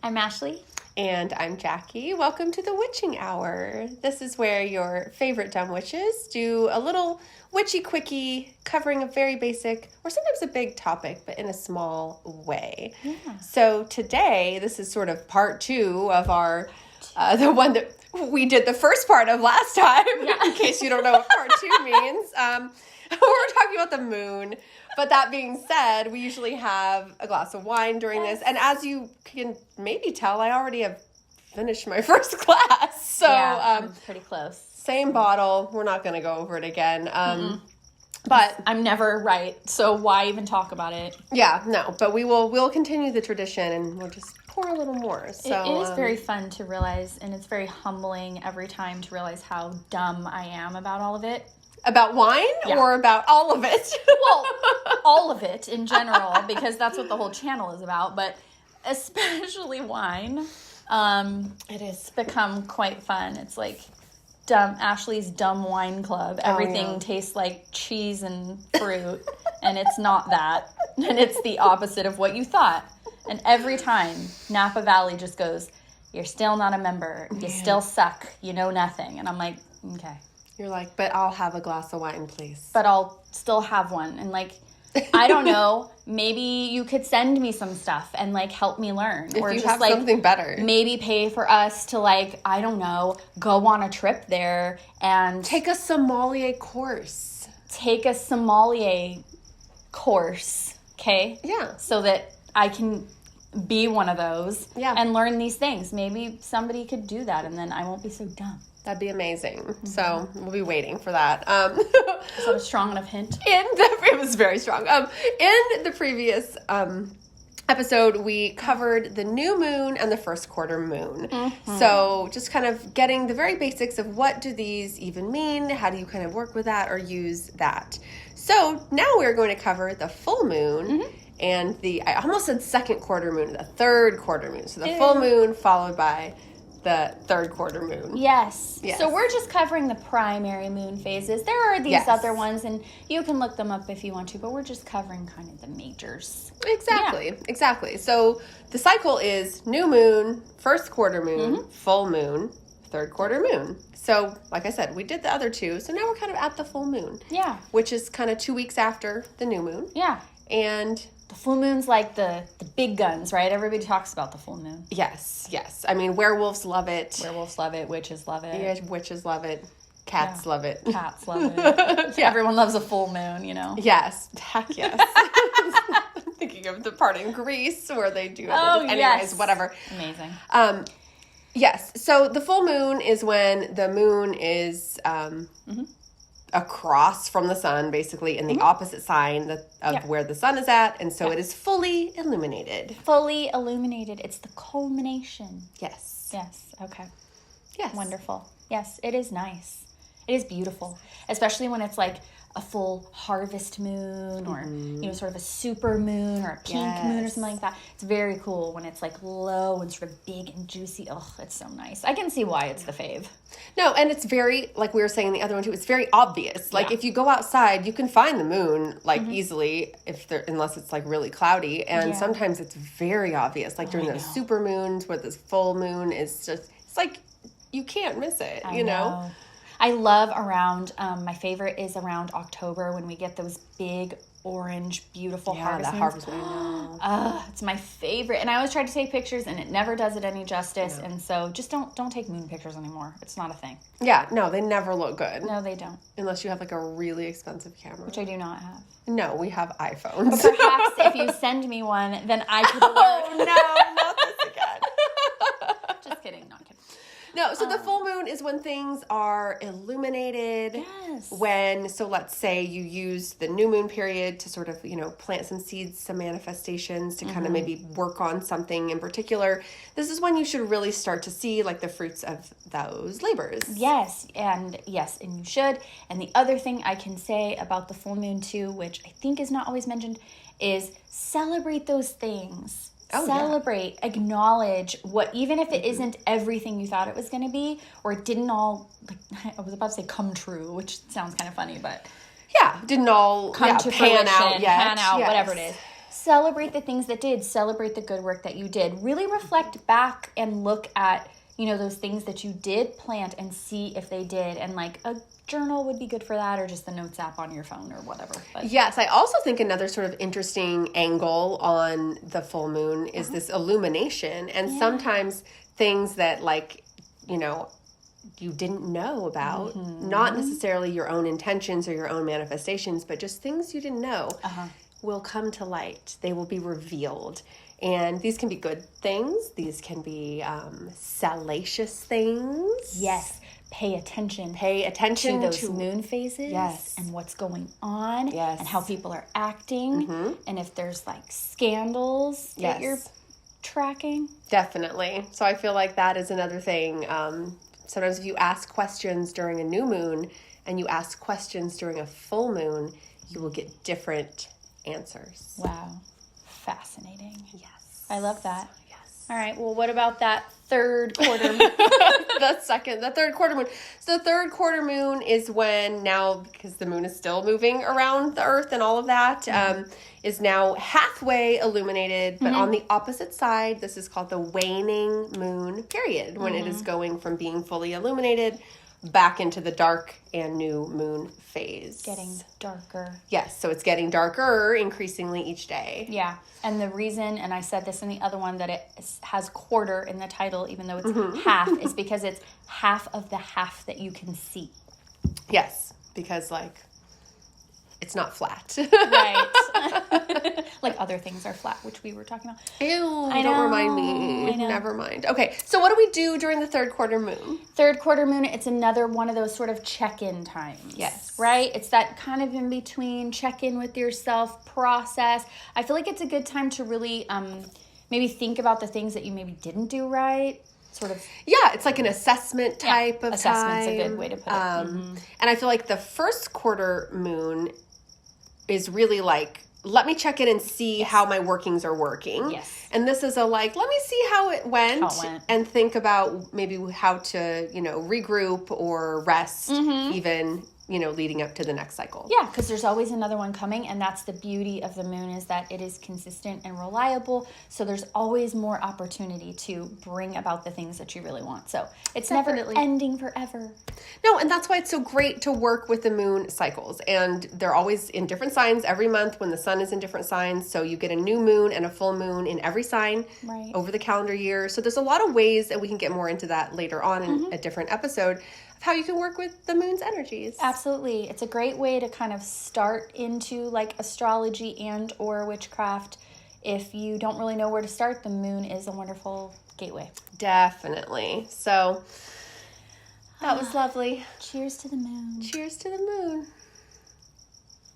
I'm Ashley. And I'm Jackie. Welcome to the Witching Hour. This is where your favorite dumb witches do a little witchy quickie covering a very basic or sometimes a big topic, but in a small way. Yeah. So today, this is sort of part 2 of our, the one that we did the first part of last time, in case you don't know what part 2 means. We're talking about the moon. But that being said, we usually have a glass of wine during this. And as you can maybe tell, I already have finished my first glass. So I'm pretty close. Same bottle. We're not going to go over it again. But I'm never right. So why even talk about it? Yeah, no. But we'll continue the tradition and we'll just pour a little more. So it is very fun to realize, and it's very humbling every time to realize how dumb I am about all of it. About wine or about all of it? Well, all of it in general, because that's what the whole channel is about. But especially wine, it has become quite fun. It's like Ashley's Dumb Wine Club. Everything tastes like cheese and fruit, and it's not that. And it's the opposite of what you thought. And every time, Napa Valley just goes, "You're still not a member. You still suck. You know nothing." And I'm like, okay. You're like, but I'll have a glass of wine, please. But I'll still have one. And like, I don't know, maybe you could send me some stuff and like help me learn. If or you just have like something better. Maybe pay for us to like, I don't know, go on a trip there and take a sommelier course. Take a sommelier course, okay? Yeah. So that I can be one of those and learn these things. Maybe somebody could do that and then I won't be so dumb. That'd be amazing. Mm-hmm. So we'll be waiting for that. Is that a strong enough hint? It was very strong. In the previous episode, we covered the new moon and the first quarter moon. Mm-hmm. So just kind of getting the very basics of what do these even mean? How do you kind of work with that or use that? So now we're going to cover the full moon and I almost said second quarter moon, the third quarter moon. So the full moon followed by the third quarter moon. Yes. So we're just covering the primary moon phases. There are these other ones, and you can look them up if you want to, but we're just covering kind of the majors. Exactly. So the cycle is new moon, first quarter moon, full moon, third quarter moon. So, like I said, we did the other two, so now we're kind of at the full moon. Yeah. Which is kind of 2 weeks after the new moon. Yeah. And the full moon's like the big guns, right? Everybody talks about the full moon. Yes. I mean, werewolves love it. Werewolves love it. Witches love it. Yeah, witches love it. Cats love it. Cats love it. Everyone loves a full moon, you know? Yes. Heck yes. I'm thinking of the part in Greece where they do it. Anyways, whatever. Amazing. Yes. So the full moon is when the moon is across from the sun, basically in the opposite sign of where the sun is at, and so it is fully illuminated. Fully illuminated. It's the culmination. Yes. Okay. Yes. Wonderful. Yes, it is nice. It is beautiful, especially when it's like a full harvest moon or, sort of a super moon or a pink moon or something like that. It's very cool when it's like low and sort of big and juicy. Oh, it's so nice. I can see why it's the fave. No, and it's very, like we were saying in the other one too, it's very obvious. Like if you go outside, you can find the moon like easily unless it's like really cloudy. And sometimes it's very obvious, like during those super moons where this full moon is just, it's like you can't miss it, you know? I love around, my favorite is around October when we get those big, orange, beautiful harvest moons. Harvest moon. It's my favorite. And I always try to take pictures, and it never does it any justice. And so just don't take moon pictures anymore. It's not a thing. Yeah, no, they never look good. No, they don't. Unless you have like a really expensive camera. Which I do not have. No, we have iPhones. But perhaps if you send me one, then I could learn. Oh, no, not this again. Just kidding, not kidding. No, so the full moon is when things are illuminated. Yes. So let's say you use the new moon period to sort of, plant some seeds, some manifestations to kind of maybe work on something in particular. This is when you should really start to see like the fruits of those labors. Yes, and you should. And the other thing I can say about the full moon too, which I think is not always mentioned, is celebrate those things. Celebrate, acknowledge what, even if it isn't everything you thought it was going to be, or it didn't all, I was about to say come true, which sounds kind of funny, but didn't all come to pan fruition, out yet. pan out, whatever it is. celebrate the things that did, celebrate the good work that you did. Really reflect back and look at, those things that you did plant and see if they did. And like a journal would be good for that, or just the notes app on your phone or whatever. But. Yes, I also think another sort of interesting angle on the full moon is this illumination. And sometimes things that you didn't know about, not necessarily your own intentions or your own manifestations, but just things you didn't know will come to light. They will be revealed. And these can be good things. These can be salacious things. Yes. Pay attention to those moon phases. Yes. And what's going on. Yes. And how people are acting. And if there's like scandals that you're tracking. Definitely. So I feel like that is another thing. Sometimes if you ask questions during a new moon and you ask questions during a full moon, you will get different answers. Wow. Fascinating. Yes. I love that. Yes. All right. Well, what about that third quarter moon? The third quarter moon. So the third quarter moon is when now, because the moon is still moving around the earth and all of that, is now halfway illuminated, but on the opposite side. This is called the waning moon period, when it is going from being fully illuminated back into the dark and new moon phase. Getting darker. Yes, so it's getting darker increasingly each day. Yeah, and the reason, and I said this in the other one, that it has quarter in the title, even though it's half, is because it's half of the half that you can see. Yes, because it's not flat. Right. Like other things are flat, which we were talking about. Ew, don't remind me. Never mind. Okay, so what do we do during the third quarter moon? Third quarter moon, it's another one of those sort of check-in times. Yes. Right? It's that kind of in between, check in with yourself, process. I feel like it's a good time to really maybe think about the things that you maybe didn't do right. Sort of. Yeah, it's like an assessment type of assessment's time. A good way to put it. And I feel like the first quarter moon is really like, let me check in and see how my workings are working. Yes. And this is let me see how it went. And think about maybe how to, regroup or rest even, leading up to the next cycle. Yeah, because there's always another one coming, and that's the beauty of the moon, is that it is consistent and reliable, so there's always more opportunity to bring about the things that you really want. So it's Definitely. never ending forever. No, and that's why it's so great to work with the moon cycles. And they're always in different signs every month when the sun is in different signs. So you get a new moon and a full moon in every sign over the calendar year. So there's a lot of ways, and we can get more into that later on in a different episode, of how you can work with the moon's energies. Absolutely. It's a great way to kind of start into astrology and or witchcraft. If you don't really know where to start, the moon is a wonderful gateway. Definitely. So that was lovely. Cheers to the moon. Cheers to the moon.